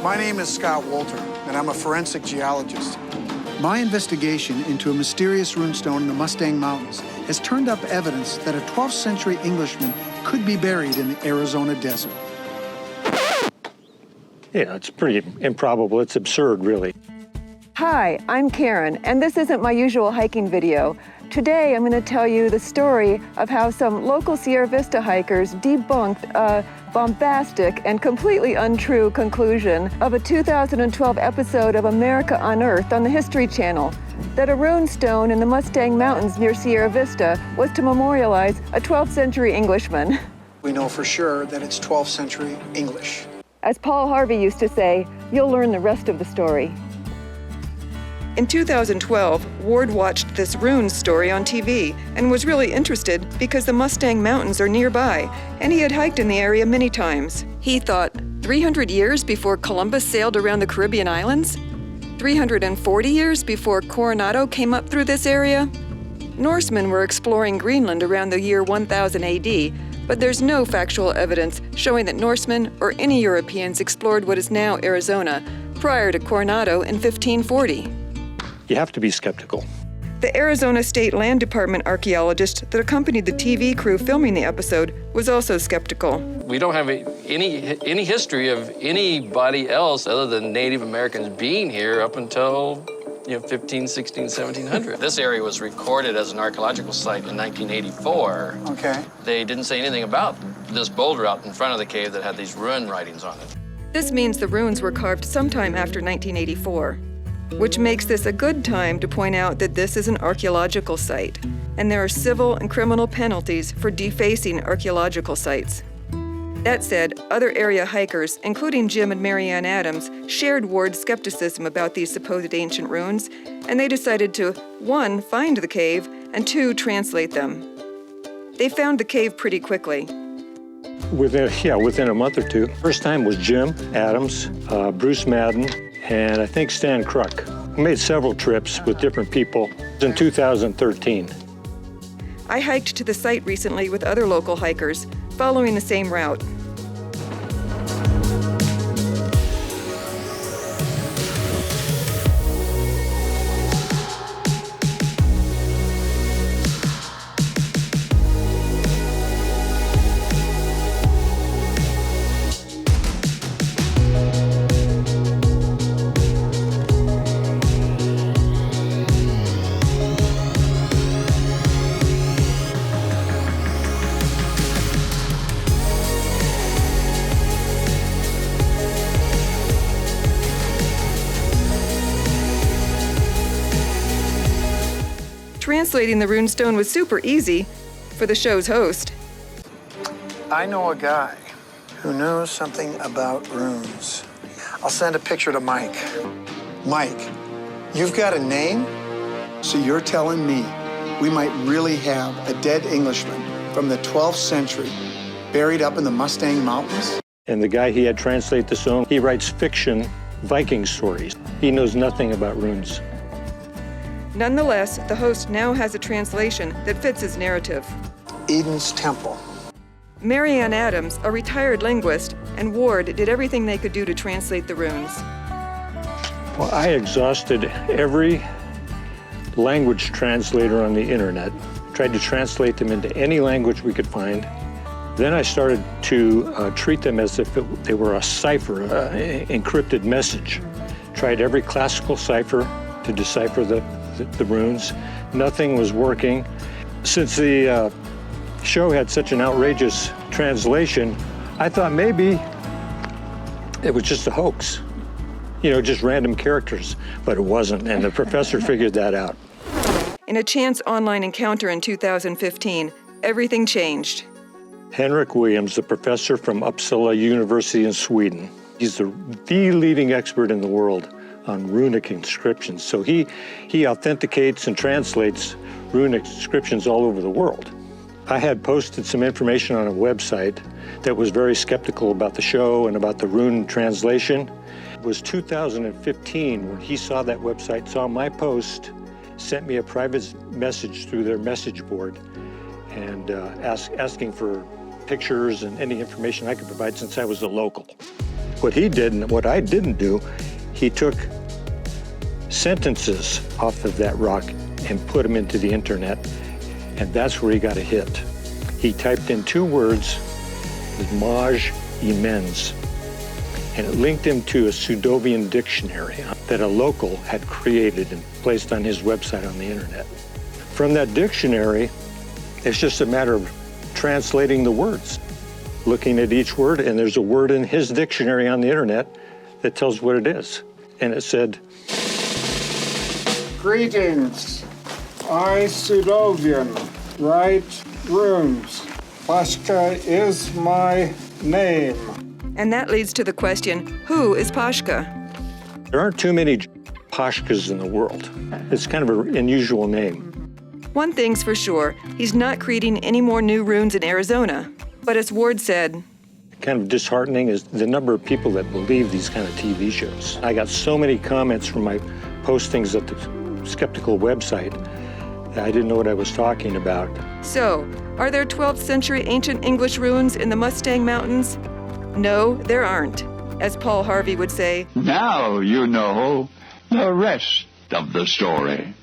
My name is Scott Wolter, and I'm a forensic geologist. My investigation into a mysterious runestone in the Mustang Mountains has turned up evidence that a 12th century Englishman could be buried in the Arizona desert. Yeah, it's pretty improbable. It's absurd, really. Hi, I'm Karen, and this isn't my usual hiking video. Today, I'm going to tell you the story of how some local Sierra Vista hikers debunked a bombastic and completely untrue conclusion of a 2012 episode of America Unearthed on the History Channel, that a rune stone in the Mustang Mountains near Sierra Vista was to memorialize a 12th century Englishman. We know for sure that it's 12th century English. As Paul Harvey used to say, you'll learn the rest of the story. In 2012, Ward watched this Rune story on TV and was really interested because the Mustang Mountains are nearby, and he had hiked in the area many times. He thought, 300 years before Columbus sailed around the Caribbean islands? 340 years before Coronado came up through this area? Norsemen were exploring Greenland around the year 1000 AD, but there's no factual evidence showing that Norsemen or any Europeans explored what is now Arizona prior to Coronado in 1540. You have to be skeptical. The Arizona State Land Department archaeologist that accompanied the TV crew filming the episode was also skeptical. We don't have any history of anybody else other than Native Americans being here up until 15, 16, 1700. This area was recorded as an archaeological site in 1984. Okay. They didn't say anything about this boulder out in front of the cave that had these rune writings on it. This means the runes were carved sometime after 1984. Which makes this a good time to point out that this is an archaeological site, and there are civil and criminal penalties for defacing archaeological sites. That said, other area hikers, including Jim and Marianne Adams, shared Ward's skepticism about these supposed ancient ruins, and they decided to, 1, find the cave, and 2, translate them. They found the cave pretty quickly. Within a month or two. First time was Jim Adams, Bruce Madden, and I think Stan Kruk. We made several trips with different people in 2013. I hiked to the site recently with other local hikers, following the same route. Translating the runestone was super easy for the show's host. I know a guy who knows something about runes. I'll send a picture to Mike. Mike, you've got a name? So you're telling me we might really have a dead Englishman from the 12th century buried up in the Mustang Mountains? And the guy he had translate the stone, he writes fiction Viking stories. He knows nothing about runes. Nonetheless, the host now has a translation that fits his narrative. Eden's Temple. Marianne Adams, a retired linguist, and Ward did everything they could do to translate the runes. Well, I exhausted every language translator on the internet, tried to translate them into any language we could find. Then I started to treat them as if they were a cipher, encrypted message. Tried every classical cipher to decipher the runes. Nothing was working. Since the show had such an outrageous translation, I thought maybe it was just a hoax. Just random characters, but it wasn't, and the professor figured that out. In a chance online encounter in 2015, everything changed. Henrik Williams, the professor from Uppsala University in Sweden, he's the leading expert in the world on runic inscriptions. So he authenticates and translates runic inscriptions all over the world. I had posted some information on a website that was very skeptical about the show and about the rune translation. It was 2015 when he saw that website, saw my post, sent me a private message through their message board and asking for pictures and any information I could provide since I was a local. What he did and what I didn't do, he took sentences off of that rock and put them into the internet, and that's where he got a hit. He typed in 2 words, mage immense, and it linked him to a Sudovian dictionary that a local had created and placed on his website on the internet. From that dictionary, it's just a matter of translating the words, looking at each word, and there's a word in his dictionary on the internet that tells what it is. And it said, "Greetings. I, Sudovian, write runes. Pashka is my name." And that leads to the question, who is Pashka? There aren't too many Pashkas in the world. It's kind of an unusual name. One thing's for sure, he's not creating any more new runes in Arizona. But as Ward said, Kind of disheartening is the number of people that believe these kind of TV shows. I got so many comments from my postings at the Skeptical website that I didn't know what I was talking about. so, are there 12th century ancient English runes in the Mustang Mountains? No, there aren't. As Paul Harvey would say, Now you know the rest of the story.